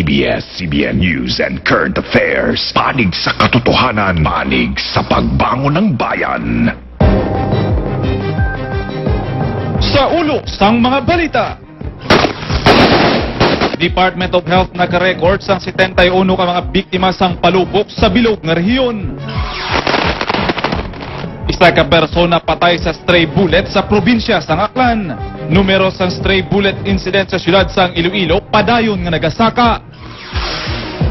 ABS-CBN News and Current Affairs. Panig sa katotohanan, panig sa pagbangon ng bayan. Sa ulo sang mga balita, Department of Health nagka-record sang 71 ka mga biktima sang palupok sa bilog nga rehiyon. Isa ka persona patay sa stray bullet sa probinsya sang Aklan. Numero sang stray bullet incident sa siyudad sang Iloilo padayon nga nagasaka.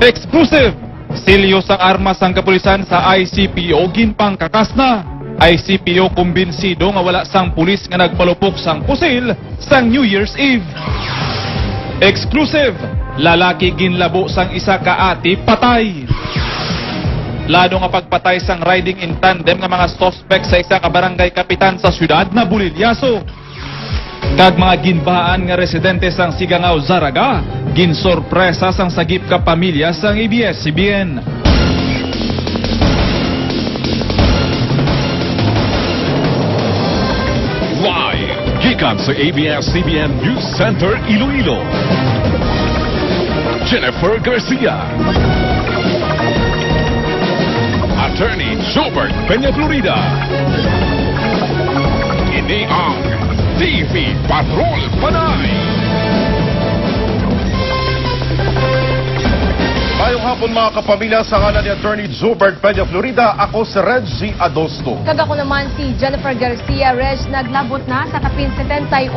Exclusive! Silyo sang armas sang kapulisan sa ICPO ginpang kakasna. ICPO kumbinsido nga wala sang pulis nga nagpalupok sang pusil sang New Year's Eve. Exclusive! Lalaki ginlabo sang isa ka ati patay. Lado nga pagpatay sang riding in tandem nga mga suspect sa isa ka barangay kapitan sa siyudad na Bulilyaso. Kag mga ginbahaan nga residente sang Sigangaw, Zaraga, ginsorpresa sang sagip ka pamilya sang ABS-CBN. Live! Gikan sa ABS-CBN News Center, Iloilo. Jennifer Garcia. Attorney Jobert Peña Florida. Ini ang TV Patrol Panay. Mayong hapon mga kapamilya, sa ngalan ni Attorney Jobert Peña Florida, ako si Reggie Adosto. Kag ako naman si Jennifer Garcia. Reg, naglabot na sa kapin 71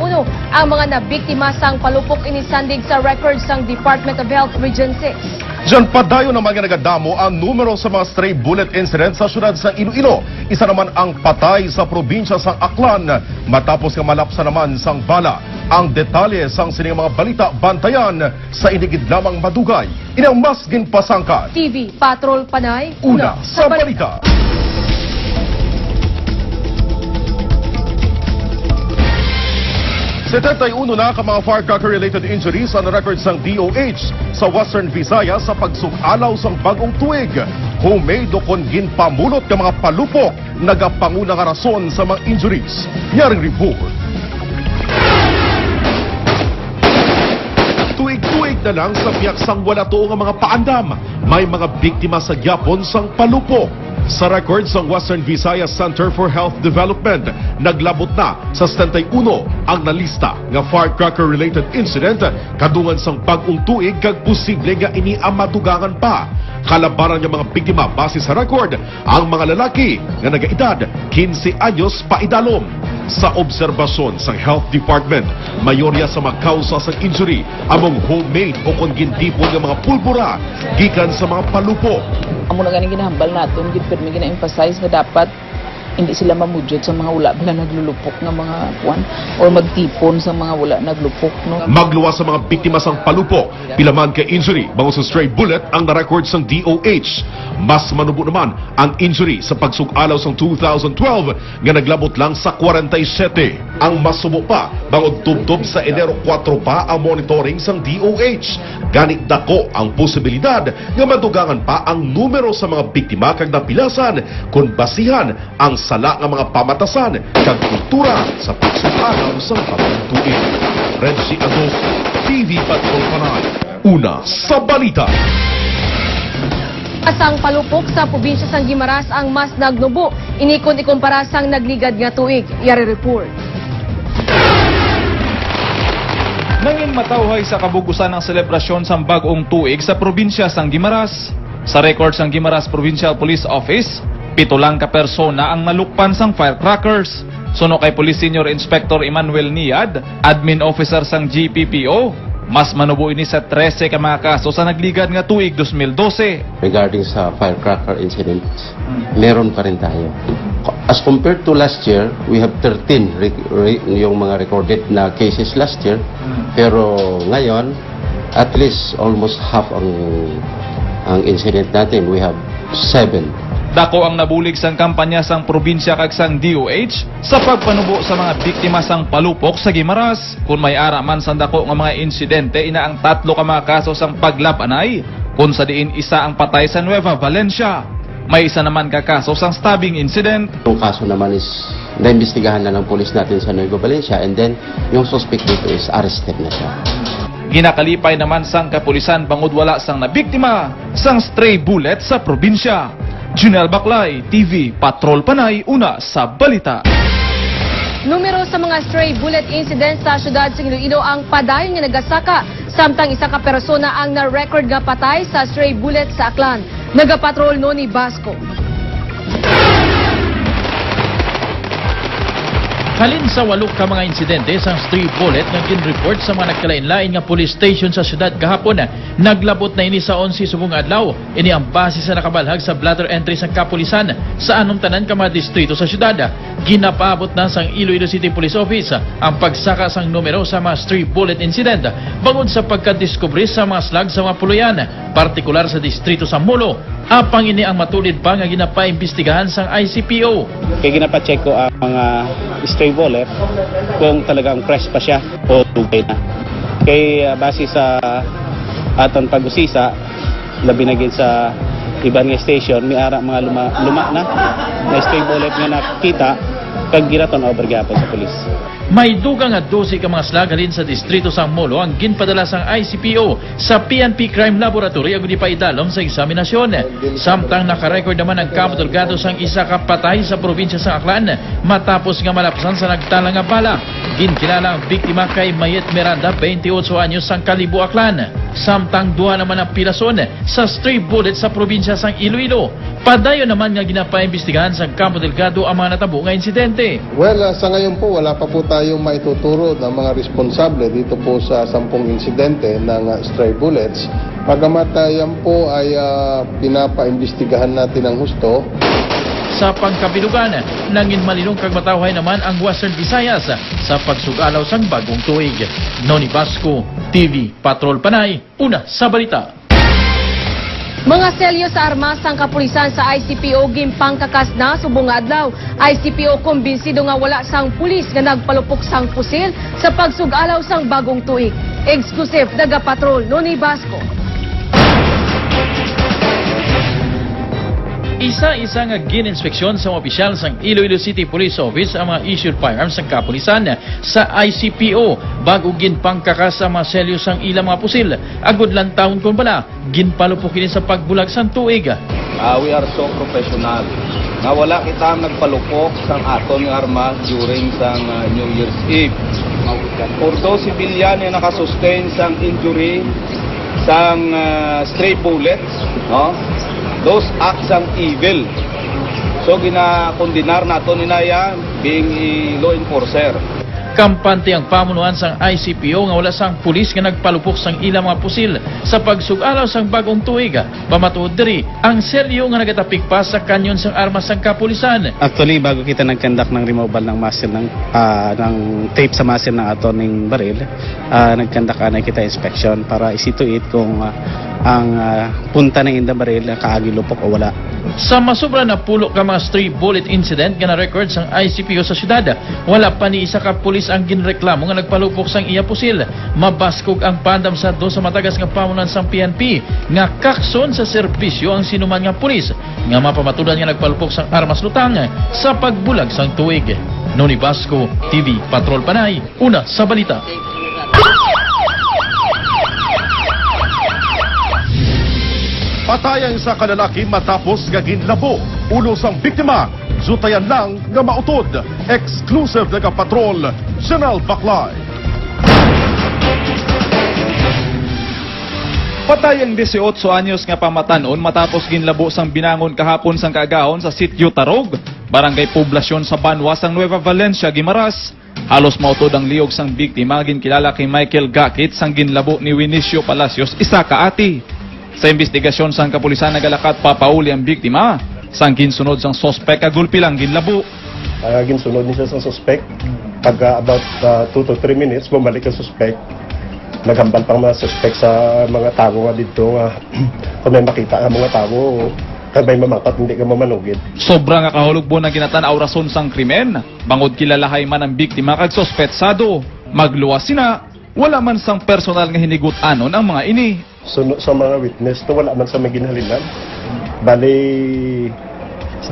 ang mga nabiktima sang palupok inisandig sa records sang Department of Health Region 6. Diyan padayo naman nga nagadamo ang numero sa mga stray bullet incident sa syudad sa Iloilo. Isa naman ang patay sa probinsya sang Aklan matapos nga malapsa naman sang bala. Ang detalye sang sining mga balita bantayan sa inigid lamang madugay. Ini ang mas ginpasangkat. TV Patrol Panay, Una sa balita. Uno na ka mga firecracker-related injuries ang record sang DOH sa Western Visayas sa pagsugalaw sang bagong tuig. Homemade o kon ginpamulot ka mga palupok nagapanguna nga rason sa mga injuries. Yaring report. Tuig-tuig na lang sa piyak sang wala to nga mga paandam. May mga biktima sa gyapon sang palupok. Sa record sa Western Visayas Center for Health Development, naglabot na sa 71 ang nalista nga firecracker-related incident kadungan sang bagong tuig kag posible nga ini ang madugangan pa. Kalabaran ng mga biktima base sa record, ang mga lalaki nga nagaedad 15 anyos paidalom. Sa obserbasyon sa Health Department, mayorya sa mga kausa sa injury among homemade o kung gintipon ng mga pulbura gikan sa mga palupo. Amo na ganing ginahambal naton gid permi gina-emphasize nga dapat hindi sila mamudjot sa mga wala bala naglulupok nga mga kuan or magtipon sa mga wala naglupok no. Magluwas sa mga biktima sang palupo, pilaman kay injury bango sa stray bullet ang na-record sang DOH. Mas manubo naman ang injury sa pagsugalaw sang 2012 nga naglabot lang sa 47. Ang masubo pa bango tubtob sa Enero 4 pa ang monitoring sang DOH. Ganit dako ang posibilidad nga madugangan pa ang numero sa mga biktima kag napilasan kung basihan ang sala nga mga pamatasan kag kultura sa pagsugalaw sa pagtuig. Reggie Adosto, TV Patrol Panay. Una sa balita. Asang palupok sa probinsya sang Guimaras ang mas nagnubo. Inikon ikumpara sang nagligad nga tuig. Yari report. Nangin matawhay sa kabugusan ng selebrasyon sang bagong tuig sa probinsya sang Guimaras. Sa record sang Guimaras Provincial Police Office, 7 lang ka persona ang nalukpan sang firecrackers. Suno kay Police Senior Inspector Emmanuel Niad, Admin Officer sang GPPO. Mas manubo ini sa 13 ka mga kaso sa nagligad nga tuig 2012. Regarding sa firecracker incidents, meron pa rin tayo. As compared to last year, we have 13 yung mga recorded na cases last year. Pero ngayon, at least almost half ang incident natin. We have 7. Dako ang nabulig sang kampanya sang probinsya kag sang DOH sa pagpanubo sa mga biktima sang palupok sa Guimaras. Kung may ara man sang dako nga mga insidente, ina ang 3 ka mga kaso sang paglabanay, kung sa diin isa ang patay sa Nueva Valencia. May isa naman ka kaso sang stabbing incident. Yung kaso naman is naimbestigahan na ng polis natin sa Nueva Valencia, and then yung suspect dito is arrested na siya. Ginakalipay naman sang kapulisan bangod wala sang nabiktima sang stray bullet sa probinsya. Junel Baclay, TV Patrol Panay, una sa balita. Numero sa mga stray bullet incident sa syudad sa Iloilo ang padayon nga nagasaka. Samtang isa ka persona ang na-record nga patay sa stray bullet sa Aklan. Nagapatrol Noni Basco. Halin sa 8 ka mga insidente sa stray bullet nga gin-report sa mga nagkalain-lain nga police station sa syudad kahapon, naglabot na ini sa 11 subong adlaw. Ini ang base sa nakabalhag sa bladder entry sa kapulisan sa anong tanan ka mga distrito sa syudad. Ginapaabot na sang Iloilo City Police Office ang pagsaka sang numero sa mga stray bullet incident bangod sa pagkadiskubre sa mga slag sa mga puluyan, partikular sa distrito sa Molo. Apang ini ang matulid pa nga ginapaimbestigahan sang ICPO. Kaya ginapacheck ko ang mga stray bullet kung talagang fresh pa siya o tugay na. Kaya base sa aton pag-usisa, labi na gid sa ibang nga station, may ara mga luma na stray bullet nga nakita kag giraton over gyapon sa pulis. May dugang nga 12 ka mga slag halin sa distrito sa Molo ang ginpadala sang ICPO sa PNP Crime Laboratory ang ipaidalom sa eksaminasyon. Samtang nakarecord naman ang Campo Delgado sang isa ka patay sa probinsya sa Aklan matapos nga malapsan sa nagtala nga bala. Ginkilala ang biktima kay Mayet Miranda, 28 anyos sang Kalibo, Aklan. Samtang duha naman ang pilason sa stray bullet sa probinsya sang Iloilo. Padayon naman nga ginapaimbestigahan sa Campo Delgado ang mga natabo nga insidente. Well, sa ngayon po, wala pa po tayong maituturo ng mga responsable dito po sa 10 insidente ng stray bullets. Pagamat yan po ay pinapaimbestigahan natin ng husto. Sa pangkabilugan, nangin malinong kag matawhay naman ang Western Visayas sa pagsugalaw sang bagong tuig. Noni Basco, TV Patrol Panay, una sa balita. Mga selyo sa armas ang kapulisan sa ICPO gimpang kakas na subong nga adlaw. ICPO kumbinsido nga wala sang pulis nga nagpalupok sang pusil sa pagsugalaw sang bagong tuig. Exclusive daga Patrol Noni Basco. Isa-isa nga gin-inspeksyon sa mga opisyal sang Iloilo City Police Office ang mga issued firearms sang kapulisan sa ICPO bago ginpangkakas sa mga selyo sang ilang mga pusil. Agud lang taon kon bala, ginpalupok kini sa pagbulag sang tuig. We are so professional na wala kitang nagpalupok sang aton nga armas during sang New Year's Eve. Porto sibilyan nga nakasustain sang injury sang stray bullets, no? Those acts ang evil. So ginakondinar naton inaya being a law enforcer. Kampante ang pamunuan sang ICPO nga wala sang pulis nga nagpalupok sang ilang mga pusil sa pagsugalaw sang bagong tuig. Pamatuod diri ang selyo nga nagatapik pa sa kanyon sang armas sang kapulisan. Actually, bago kita nag-conduct ng removal ng muzzle ng tape sa muzzle ng aton ng baril, nag-conduct na kita inspection para isituit kung ang punta ng inda baril kaagi lupok o wala. Sa masubra na pulo ka mga stray bullet incident nga na-record sang ICPO sa syudad, wala pa ni isa ka pulis ang ginreklamo nga nagpalupok sang iya pusil. Mabaskog ang pandam sa do sa matagas nga pamunan sang PNP nga kakson sa serbisyo ang sinuman nga pulis nga mapamatudan nga nagpalupok sang armas lutang sa pagbulag sang tuig. Noni Basco, TV Patrol Panay, una sa balita. Patay ang isa ka lalaki matapos nga ginlabo. Ulo sang biktima, zutayan lang nga mautod. Exclusive daga Patrol, Junel Baclay. Patay ang 18 anyos nga pamatanon matapos ginlabo sang binangon kahapon sang kaagahon sa Sitio Tarog, barangay poblasyon sa Banwa sang Nueva Valencia, Guimaras. Halos mautod ang liyog sang biktima ginkilala kay Michael Gakit sang ginlabo ni Winicio Palacios, isa ka ati. Sa investigasyon sang kapulisan nagalakat papauli ang biktima, sang ginsunod sang sospek agulpi lang ginlabo. Ginsunod niya sa suspect. Pag about 2 to 3 minutes, bumalik ang suspect. Naghambal pang mga suspect sa mga tao nga dito nga kung may makita ang mga tao, kaya may mamakat, hindi ka mamanugid. Sobra nga kahulugbo na ginatanaw rason sang krimen. Bangod kilalahay man ang biktima kag sospetsado. Magluwas sina, wala man sang personal nga hinigut-anon ang mga ini. So, sa mga witness, to wala man sa may ginhalinan. Bali,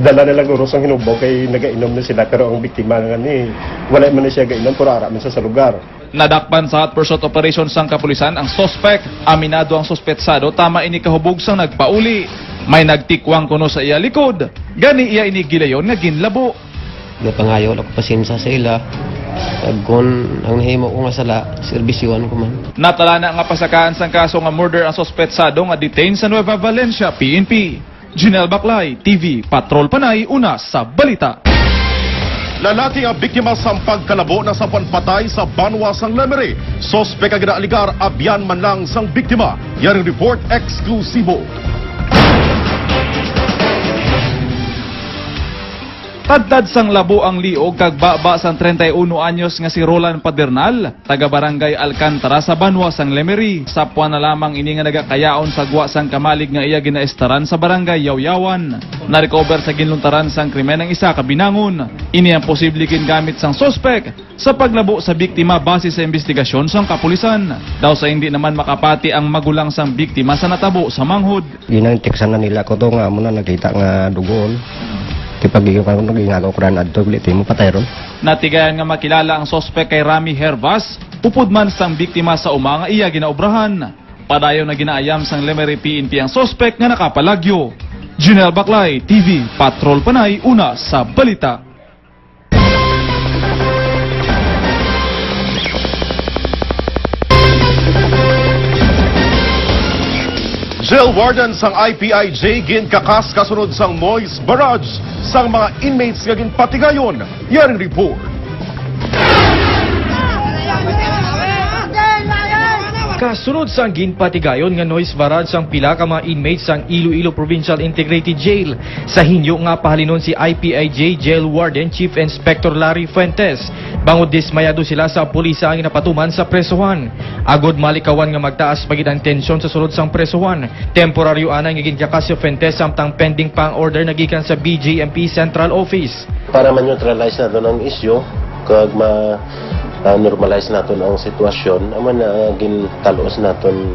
dala na lang uros ang hinubog kay nagainom na sila pero ang biktima nga ni wala man na siya gainom pero ara man siya sa lugar. Nadakpan sa hot pursuit operation sang kapulisan ang suspect. Aminado ang suspetsado tama ini kahubog sang nagpauli. May nagtikwang kuno sa iya likod. Gani iya ini gilayon nga ginlabo. Napangayo ako pasinsa sa ila. Kung ang nahimo ko nga sala, serbisyon ko man. Natala na nga pasakaan sang kaso nga murder ang suspetsado nga detained sa Nueva Valencia, PNP. Janelle Baclay, TV, Patrol Panay, una sa balita. Lalaki ang biktima sa pagkalabo na sa panpatay sa Banwa sang Lemery. Sospek ang ginaaligar abyan man lang sang biktima. Yaring report eksklusibo. Tadtad sang labo ang liog kag baba sang 31 anyos nga si Roland Padernal, taga Barangay Alcantara sa Banwa sang Lemery. Sapwa na lamang ini nga nagakayaon sa gwa sang kamalig nga iya ginaestaran sa Barangay Yawyawan. Na-recover sa ginluntaran sang krimen ang isa ka binangon. Ini ang posible gingamit sang sospek sa paglabo sa biktima base sa investigasyon sang kapulisan. Daw sa hindi naman makapati ang magulang sang biktima sa natabo sa manghod. Ginantiksan na nila ko to nga muna nakita nga dugon. Kapag ginagawa ko rin adto, mo patay ron. Natigayan nga makilala ang sospek kay Rami Hervas, upod man sang biktima sa uma nga iya ginaobrahan. Padayon na ginaayam sang Lemery PNP ang sospek nga nakapalagyo. Janelle Baclay, TV, Patrol Panay, una sa balita. Jail warden sang IPIJ ginkakas kasunod sang noise barrage sang mga inmates nga ginpatigayon. Yaring report. Kasunod sang ginpatigayon nga noise barrage sang pila ka mga inmates sang Iloilo Provincial Integrated Jail. Sa hinyo nga pahalinon si IPIJ Jail Warden Chief Inspector Larry Fuentes. Bangod dismayado sila sa pulisa ang inapatuman sa presohan. Agod malikawan nga magtaas pagid ang tensyon sa sulod sang presohan. Temporaryo ana nga ginkakas si Fuentes samtang pending pang order nagikan sa BJMP Central Office. Para ma-neutralize na doon ang issue, kag normalize natin ang sitwasyon, aman na gintalos natin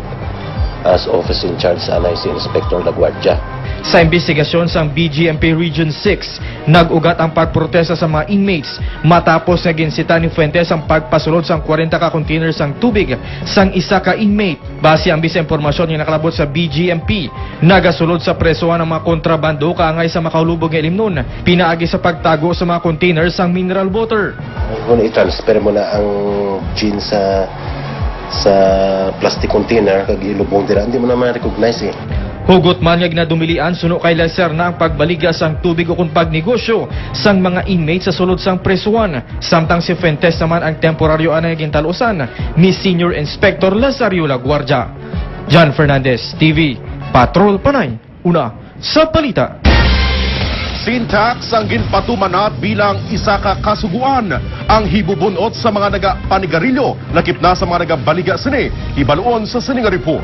as office in charge sa anay si Inspector Laguardia. Sa investigasyon sang BGMP Region 6, nag-ugat ang pagprotesta sa mga inmates matapos na ginsita ni Fuentes ang pagpasulod sang 40 ka container sang tubig sang isa ka inmate. Base ang bisa impormasyon yung nakalabot sa BGMP, nagasulod sa presohan ng mga kontrabando kaangay sa makahulubog ng ilimnon, pinaagi sa pagtago sa mga container sang mineral water. Kung i-transfer mo na ang gin sa plastic container kag ilubong dira, hindi mo naman recognize eh. Hugot man nga ginadumilian suno kay Laser na ang pagbaliga sang tubig o kung pagnegosyo sang mga inmates sa sulod sang presuan. Samtang si Fuentes naman ang temporaryo anay gintalusan ni Senior Inspector Lazario Laguardia. John Fernandez, TV, Patrol Panay, una sa balita. Syntax ang ginpatumanat bilang isa ka kasuguan ang hibubunot sa mga nagapanigarilyo lakip na sa mga nagabaliga sini. Ibaluon sa sininga report.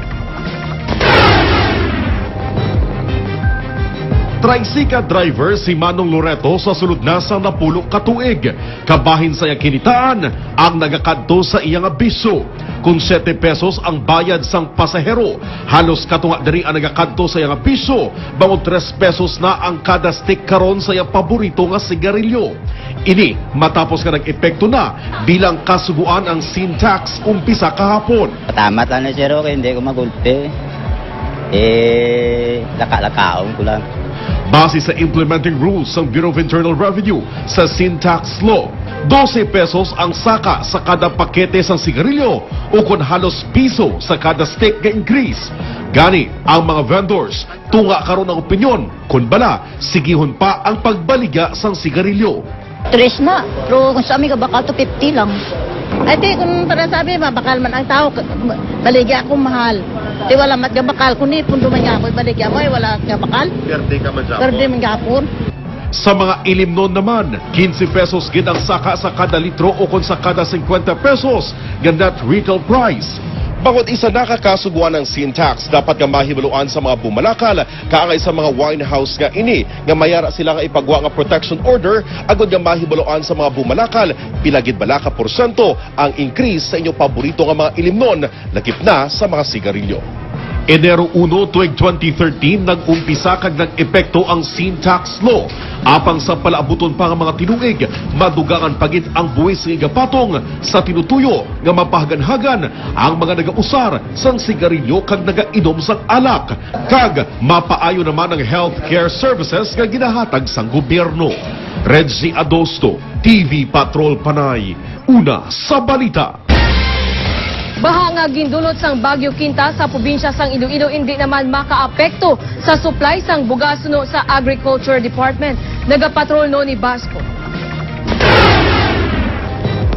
Tricycle driver si Manong Loreto sa sulod na sa napulok katuig. Kabahin sa iyang kinitaan ang nagakadto sa iyang abiso. Kung 7 pesos ang bayad sang pasahero, halos katunga diri ang nagakadto sa iyang abiso. Bangod 3 pesos na ang kada stick karon sa iyang paborito nga sigarilyo. Ini matapos nga nag-epekto na bilang kasuguan ang Syntax umpisa kahapon. Tama na siya ro, hindi ko magulpe. Laka-lakaon ko lang. Base sa implementing rules ng Bureau of Internal Revenue sa Syntax Law, 12 pesos ang saka sa kada pakete sa sigarilyo o kung halos piso sa kada stick nga increase. Gani, ang mga vendors, tunga karon ang opinyon, kung bala, sigihon pa ang pagbaliga sa sigarilyo. 3 na, pero kung sa amin ka bakal to 50 lang. Ay di, kung para sabi, bakal man ang tao, baligya ako mahal. Di wala mat bakal, kundi pundo man nga ako, baligya mo, wala nga bakal. Perde ka man Perde man gapon. Sa mga ilimnon naman, 15 pesos gid ang saka sa kada litro o kung sa kada 50 pesos, gandat retail price. Bangod isa nakakasuguan ng Syntax, dapat nga mahibaluan sa mga bumalakal, kaangay sa mga wine house nga ini, nga mayara sila nga ipagwa nga protection order, agad nga mahibaluan sa mga bumalakal, pilagid bala ka porsyento ang increase sa inyong paborito nga mga ilimnon, lakip na sa mga sigarilyo. Enero 1 tuig 2013 nag-umpisa kag nag-epekto ang sin tax law. Apang sa palaabuton pa nga mga tinuig, madugangan pagit ang buwis nga gapatong sa tinutuyo nga mapahaganhagan ang mga nagausar sang sigarilyo kag nagainom sang alak. Kag mapaayo naman ang healthcare services nga ginahatag sang gobyerno. Reggie Adosto, TV Patrol Panay, una sa balita. Baha nga gindulot sang Bagyo Quinta sa probinsya sang Iloilo hindi naman makaapekto sa supply sang bugas no sa Agriculture Department. Nagapatrol no ni Basco.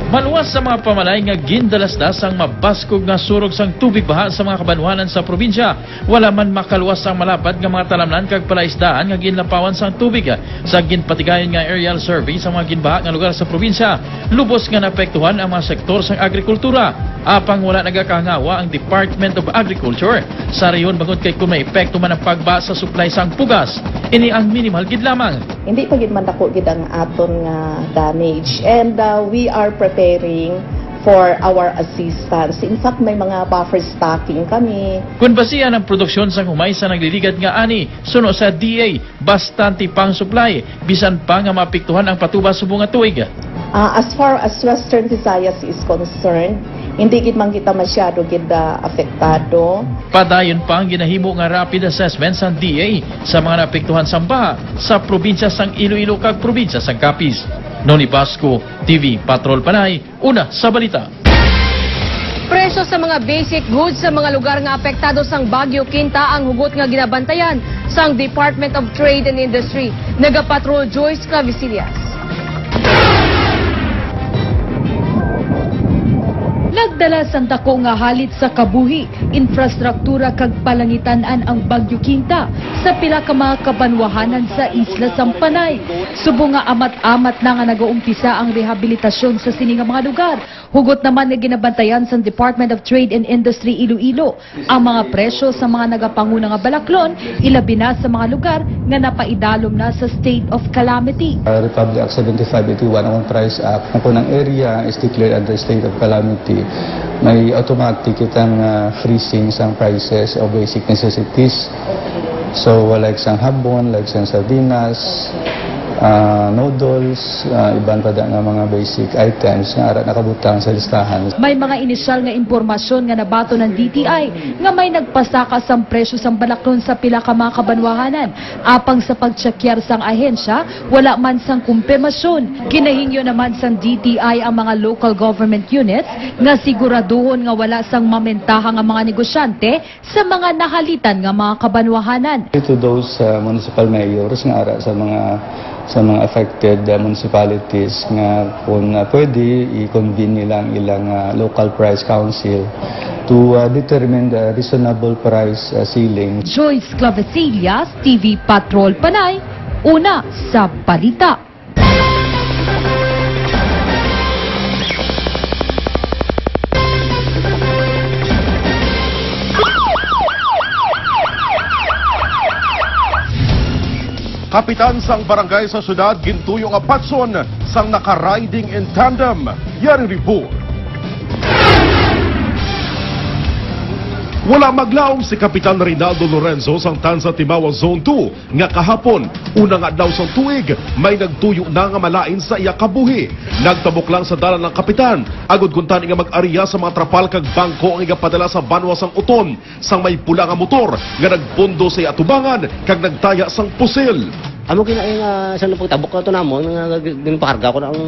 Maluwas sa mga pamalay nga gindalasdas ang mabaskog nga surog sang tubig baha sa mga kabanwanan sa probinsya. Wala man makaluwas sang malapad nga mga talamnan kag palaisdaan nga ginlapawan sang tubig. Sa ginpatigayon nga aerial survey sa mga ginbaha nga lugar sa probinsya, lubos nga naapektuhan ang mga sektor sang agrikultura. Apang wala nagakahangawa ang Department of Agriculture sa reyon bangod kay kung may epekto man ang pagba sa supply sang pugas. Ini ang minimal gid lamang. Hindi pa gid man dako gid ang aton nga damage, and we are preparing for our assistance. In fact, may mga buffer stocking kami. Kung basihan ang produksyon sang humay sa nagliligat nga ani, suno sa DA, bastante pang supply, bisan pa nga maapektuhan ang patuba subong nga tuig. As far as Western Visayas is concerned, hindi gid man kita masyado gid apektado. Padayon pa ang ginahimo nga rapid assessment sang DA sa mga naapektuhan sang baha sa probinsya sang Iloilo kag probinsya sang Capiz. Noni Basco, TV Patrol Panay, una sa balita. Presyo sa mga basic goods sa mga lugar nga apektado sang Bagyo Quinta ang hugot nga ginabantayan sang Department of Trade and Industry. Nagapatrol Joyce Clavisillas. Nagdala sang dako nga halit sa kabuhi, infrastruktura kag palangitan-an ang Bagyo Quinta sa pila ka mga kabanwahanan sa Isla Sampanay. Subong nga amat-amat na nga nag-uumpisa ang rehabilitasyon sa sini nga mga lugar. Hugot naman nga ginabantayan sa Department of Trade and Industry Iloilo ang mga presyo sa mga nagapanguna nga balaklon, ilabi na sa mga lugar nga napaidalom na sa state of calamity. Republic Act 7581 ang Price Act, kung ang area is declared under state of calamity, may automatic itang freezing sang prices of basic necessities. So like sang habon, like sang sardinas, noodles, iban pa nga mga basic items nga ara nakabutang sa listahan. May mga inisyal nga impormasyon nga nabato ng DTI nga may nagpasaka sang presyo sang balaklon sa pila ka mga kabanwahanan. Apang sa pagtsakyar sang ahensya, wala man sang kumpirmasyon. Kinahingyo naman sang DTI ang mga local government units nga siguraduhon nga wala sang mamentaha nga mga negosyante sa mga nahalitan nga mga kabanwahanan. To those municipal mayors nga ara sa mga affected municipalities nga kung pwede i-convene nilang ilang local price council to determine the reasonable price ceiling. Joyce Clavesillas, TV Patrol Panay, una sa balita. Kapitan sang barangay sa syudad gintuyo nga patson sang naka-riding in tandem. Yan report. Wala maglaom si Kapitan Rinaldo Lorenzo sang Tanza Timawa Zone 2 nga kahapon, una nga daw sang tuig, may nagtuyo na nga malain sa iya kabuhi. Nagtabok lang sa dalan ng kapitan, agud kuntan nga mag-ariya sa mga trapal kag bangko ang igapadala sa banwa sang uton, sang may pula nga motor nga nagpundo sa iya tubangan kag nagtaya sang pusil. Amo kinaing sa pagtabok ko to namon nga ginpakarga ko na ang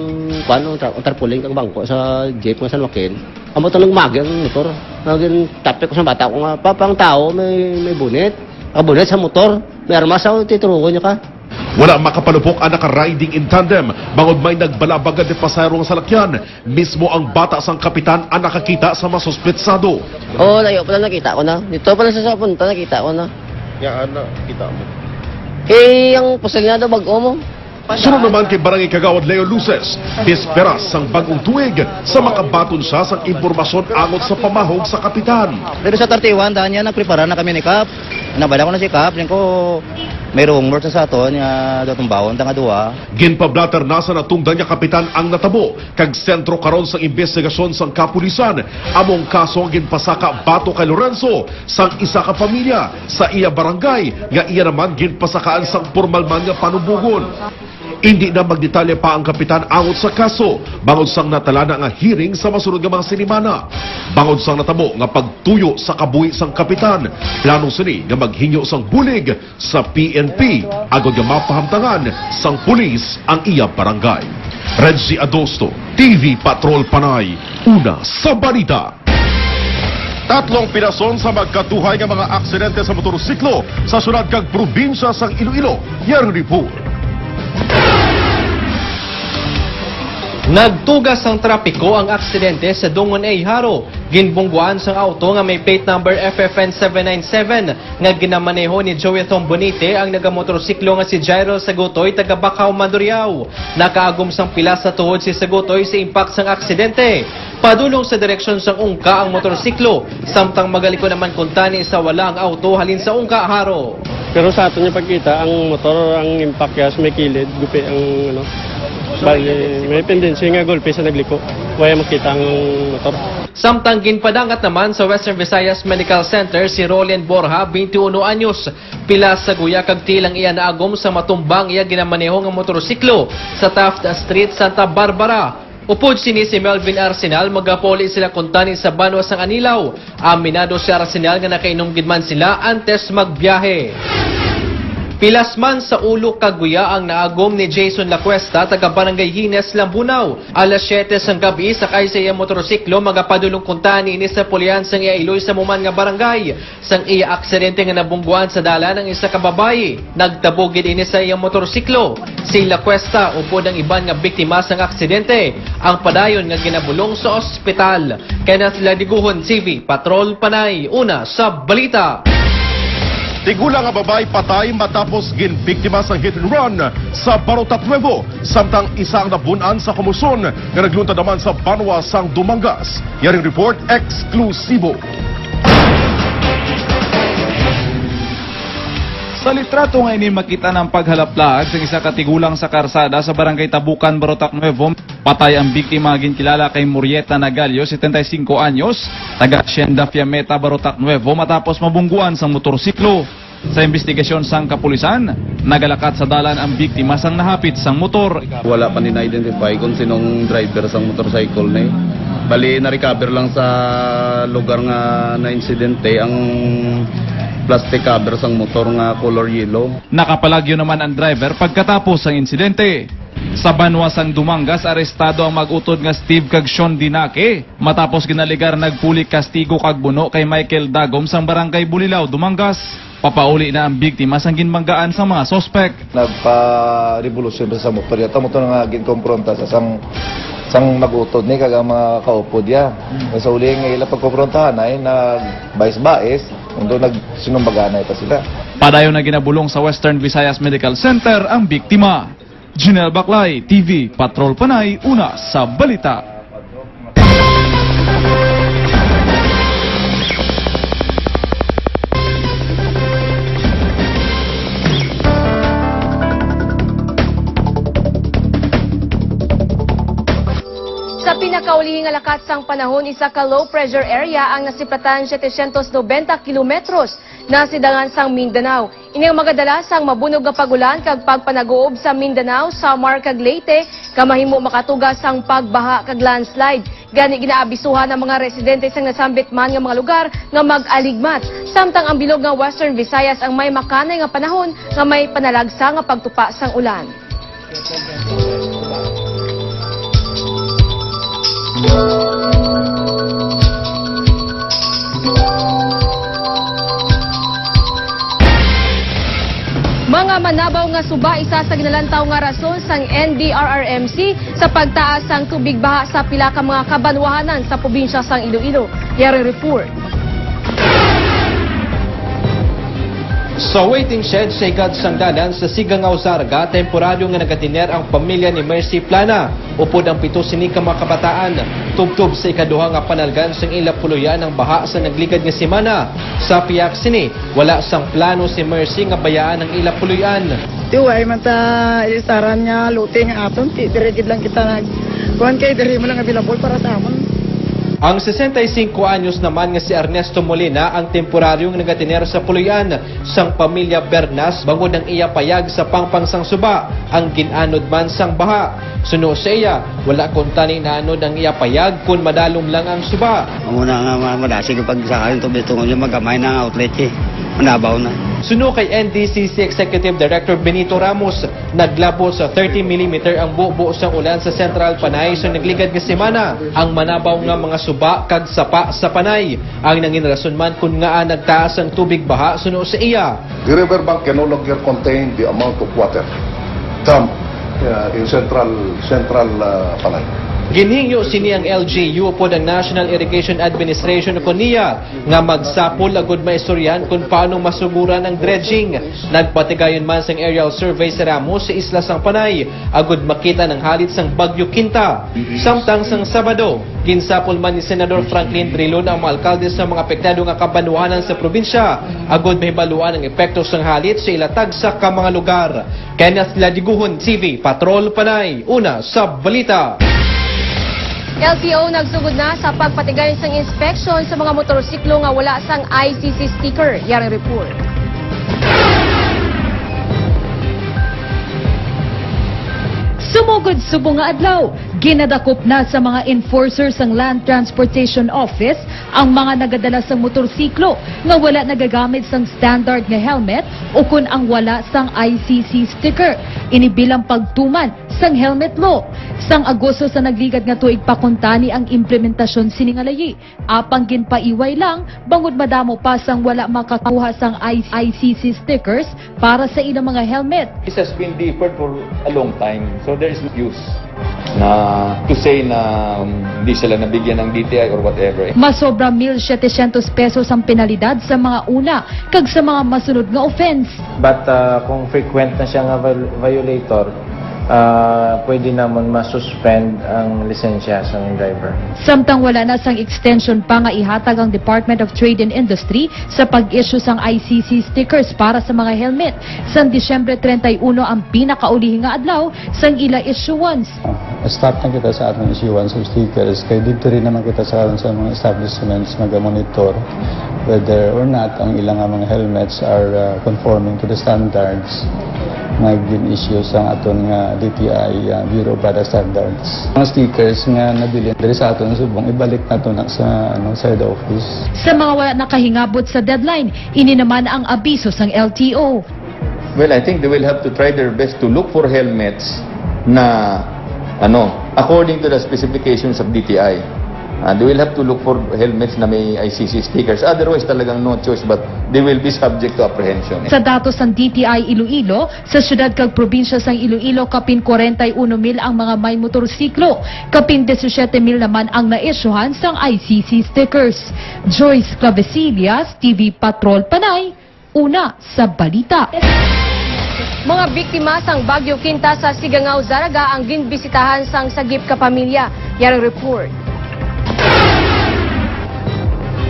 kuan ang tarpaulin kag bangko sa jeep nga San Joaquin. Amo to nagmagi ang motor. Nagin tapik ko sa bata ko nga papang tao may bonnet. Ang bonnet sa motor, may armas sa titrugo niya ka. Wala makapalupok ang naka-riding in tandem bangod may nagbalabagad de pasayro nga salakyan. Mismo ang bata sang kapitan ang nakakita sa masuspetsado. Oh, layo pala nakita ko na. Dito pala sa punta nakita ko na. Yan kita mo. Ang pusil nga daw bago mo. Sunod naman kay Barangay Kagawad Leo Luces, disperas sang bagong tuig sa makabaton siya sang impormasyon angot sa pamahog sa kapitan. Pero sa 31, dahil niya nagprepara na kami ni Kap. Nabala ko na si Kap, ko may rumor sa aton nga datong bawon tanga duwa. Ginpablater nasa natungdan niya kapitan ang natabo kag sentro karon sa investigasyon sang kapulisan among kaso ginpasaka bato kay Lorenzo sang isa ka pamilya sa iya barangay nga iya naman ginpasakaan sang formal man nga panubugon. Hindi na magdetalye pa ang kapitan angot sa kaso bangod sang natala na nga hearing sa masunod nga mga sinimana. Bangod sang natabo nga pagtuyo sa kabuhi sang kapitan, plano sini nga maghinyo sang bulig sa PNP agod nga mapahamtangan sang pulis ang iya barangay. Reggie Adosto, TV Patrol Panay, una sa balita. Tatlong pinason sa magkatuhay nga mga aksidente sa motorsiklo sa sunod kag probinsya sang Iloilo. Yang report. Nagtugas ang trapiko ang aksidente sa Dungon A. Haro. Ginbungguan sang auto nga may plate number FFN 797 nga ginamaneho ni Joey Tombonite ang nagamotorsiklo nga si Jairo Sagutoy taga Bacau, Mandurriao. Nakaagom sang pila sa tuhod si Sagutoy sa impact sang aksidente. Padulong sa direksyon sang ungka ang motorsiklo, samtang magaliko naman kuntani sa wala ang auto halin sa ungka Haro. Pero sa ato niya pagkita, ang motor, ang impact yas, may kilid, gupi ang ano. Bali, may tendency nga golpe sa nagliko. Waya makita ang motor. Samtang ginpadangat naman sa Western Visayas Medical Center si Roland Borja, 21 anyos. Pila sa guya kag tilang iya naagom sa matumbang iya ginamaneho nga motorsiklo sa Taft Street, Santa Barbara. Upod sini si Melvin Arsenal, magapoli sila kuntani sa Banwa sang Anilaw. Aminado si Arsenal nga nakainom gid man sila antes magbiyahe. Pilas man sa ulo kaguya ang naagom ni Jason Lacuesta, taga Barangay Hines, Lambunaw. Alas 7 sang gabi sakay sa iya motorsiklo magapadulong kuntani ini sa pulian sang iya Iloy sa Muman nga barangay. Sang iya aksidente nga nabungguan sa dalan ng isa ka babayi. Nagtabugid ini sa iya motorsiklo. Si Lacuesta upod ang iban nga biktima sang aksidente. Ang padayon nga ginabulong sa ospital. Kenneth Ladiguhon, TV Patrol Panay, una sa balita. Tigula nga babay patay matapos ginbiktima sa hit and run sa Barotat Nuevo. Samtang isa ang nabunan sa Kumuson nga nagluntad naman sa Banwa sang Dumangas. Yaring report eksklusibo. Sa litrato nga ini makita ng paghalaplag sa isa katigulang sa karsada sa Barangay Tabukan, Barotac Nuevo. Patay ang biktima ginkilala kay Murieta Nagalio, 75 anyos, taga Hacienda Fiameta, Barotac Nuevo matapos mabungguan sa motorsiklo. Sa investigasyon sang kapulisan, nagalakat sa dalan ang biktima sang nahapit sang motor. Wala pa ni na-identify kung sinong driver sang motorcycle na eh. Bali, na-recover lang sa lugar nga na insidente ang plastic cover sang motor nga color yellow. Nakapalagyo naman ang driver pagkatapos ang insidente. Sa Banwa sang Dumangas, arestado ang mag-utod nga Steve kag Sean Dinake matapos ginaligar nagpuli kastigo kag buno kay Michael Dagom sang Barangay Bulilao, Dumangas. Papauli na ang biktima sang ginbanggaan sa mga sospek. Nagpa-revolusyon sa motor yata mo to nga ginkompronta sa sang mag-utod ni kag mga kaupod ya. Sa uli nga ila pagkomprontahan ay nag-bais-bais undo nagsinumbagana ita sila. Padayon na ginabulong sa Western Visayas Medical Center ang biktima. Janelle Baclay, TV Patrol Panay, una sa balita. Sa pinakaulihing alakat sang panahon, isa ka low pressure area ang nasiplatan 790 kilometros na sidangan sang Mindanao. Ini ang magadala sang mabunog nga pagulan kag pagpanag-uob sa Mindanao, Samar kag Leyte, kamahimo makatugas sang pagbaha kag landslide. Gani ginaabisuhan ang mga residente sang nasambit man nga mga lugar nga mag-aligmat. Samtang ang bilog nga Western Visayas ang may makanay nga panahon nga may panalagsa nga pagtupa sang ulan. Mga manabaw nga suba, isa sa ginalantaw nga rason sang NDRRMC sa pagtaas sang tubig baha sa pila ka mga kabanwahanan sa probinsya sang Iloilo. Yari report. Sa waiting shed sa Igad Sangdanan sa Sigangaw, Zarga, temporaryo nga nagatiner ang pamilya ni Mercy Plana. Upod ang 7 sini ka mga kabataan. Tubtob sa ikaduha nga panalgan sang ila puluyan ang baha sa nagligad nga semana. Sa piyak sini, wala sang plano si Mercy nga bayaan ang ila puluyan. Tiway man ta isaran niya luting aton, dire lang kita nag kuan kay dire mo lang available para sa amon. Ang 65 anyos naman nga si Ernesto Molina ang temporaryong nagatiner sa puluyan sang pamilya Bernas bangod ang iya payag sa pangpangsang suba ang ginanod man sang baha. Suno sa iya, wala kon tani naanod ang iya payag kun madalom lang ang suba. Amo na nga madasig pag sakaling tubig tungod yung magamay na outlet manabaw na. Suno kay NDCC Executive Director Benito Ramos, naglabo sa 30 mm ang buo sang ulan sa Central Panay sa nagligad nga semana. Ang manabaw nga mga suba kag sapa sa Panay. Ang nangin rason man kun nga nagtaas ang tubig baha suno sa iya. The riverbank can no longer contain the amount of water dumped in Central Panay. Ginhingyo sini ang LGU pod ang National Irrigation Administration o NIA nga magsapol agud maistoryan kung paano masuguran ang dredging. Nagpatigayon man sang aerial survey sa Ramos sa isla sang Panay agud makita ng halit sang Bagyo Quinta. Samtang sang Sabado, ginsapol man ni Senador Franklin Drilon ang mga alkalde sa mga apektado nga kabanwahanan sa probinsya agud mahibaluan ang epekto sang halit sa ilatag sa ka mga lugar. Kenneth Ladiguhon, TV Patrol Panay, una sa balita. LTO nagsugod na sa pagpatigay sang inspeksyon sa mga motorsiklo nga wala sang ICC sticker. Yang report. Sumugod subong nga adlaw, ginadakop na sa mga enforcers ng Land Transportation Office ang mga nagadala sang motorsiklo nga wala nagagamit sang standard nga helmet o kun ang wala sang ICC sticker. Inibilang pagtuman sang helmet law. Sang Agosto sa nagligad nga tuig pakuntani ang implementasyon sini nga layi. Apang ginpaiway lang bangod madamo pa sang wala makakuha sang ICC stickers para sa ilang mga helmet. This has been deferred for a long time, so there is no use na to say na hindi sila nabigyan ng DTI or whatever. Masobra 1,700 pesos ang penalidad sa mga una kag sa mga masunod nga offense. But kung frequent na siya nga violator, pwede naman masuspend ang lisensya sa driver. Samtang wala na sang extension pa nga ihatag ang Department of Trade and Industry sa pag-issue sang ICC stickers para sa mga helmet. Sang Disyembre 31 ang pinakaulihing nga adlaw sang ila issuance. Stop na kita sa atong issuance of stickers kay dito rin naman kita sa mga establishments mag-monitor whether or not ang ilang mga helmets are conforming to the standards mag-issue sa aton nga DTI Bureau of Product Standards. Mga stickers nga nabili diri sa aton subong ibalik nato na sa side office. Sa mga wala nakahingabot sa deadline, ini naman ang abiso sang LTO. Well, I think they will have to try their best to look for helmets na according to the specifications of DTI. They will have to look for helmets na may ICC stickers. Otherwise, talagang no choice but they will be subject to apprehension. Sa datos ng DTI Iloilo, sa syudad kag probinsya sang Iloilo, kapin 41,000 ang mga may motorsiklo. Kapin 17,000 naman ang naisyuhan sang ICC stickers. Joyce Clavecillas, TV Patrol Panay, una sa balita. Mga biktima sang Bagyo Quinta sa Sigangaw, Zarga ang ginbisitahan sang sagip ka pamilya. Yang report.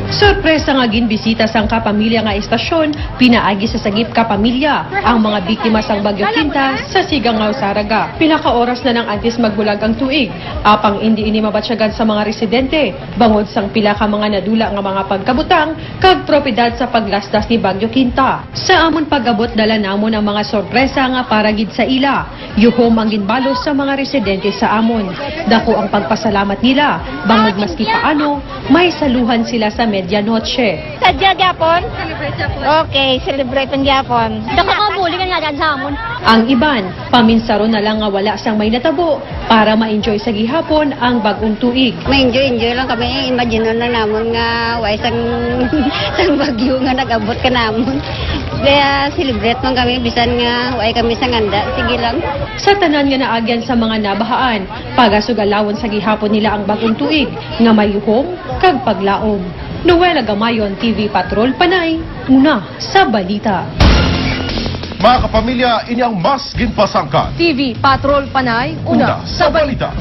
Sorpresa nga ginbisita sang kapamilya nga estasyon, pinaagi sa sagip kapamilya ang mga biktima sang Bagyo Quinta sa Sigangaw, Zarga. Pinakaoras na ng antes magbulag ang tuig, apang hindi ini mabatsyagan sa mga residente, bangod sang pila ka mga nadula nga mga pagkabutang kag propiedad sa paglasdas ni Bagyo Quinta. Sa amon pagabot dala namon ang mga sorpresa nga para gid sa ila. Yuhom ang ginbalos sa mga residente sa amon. Dako ang pagpasalamat nila, bangod maski paano, may saluhan sila sa medianoche. Sadya gyapon? Okay, celebrate ang gyapon. Dako ka muli nga dyan sa amon. Ang iban, paminsaro na lang nga wala sang may natabo para ma-enjoy sa gihapon ang bagong tuig. Enjoy lang kami. Imagine na namon nga way sang bagyo nga nag-abot ka namon. Kaya celebrate man kami bisan nga way kami sang anda. Sige lang. Sa tanan nga naagyan sa mga nabahaan, pagasugalawon sa gihapon nila ang bagong tuig nga mayuhong kag paglaom. Noela Gamayon, TV Patrol Panay, una sa balita. Mga kapamilya, ini ang mas ginpasangkat. TV Patrol Panay, una sa balita.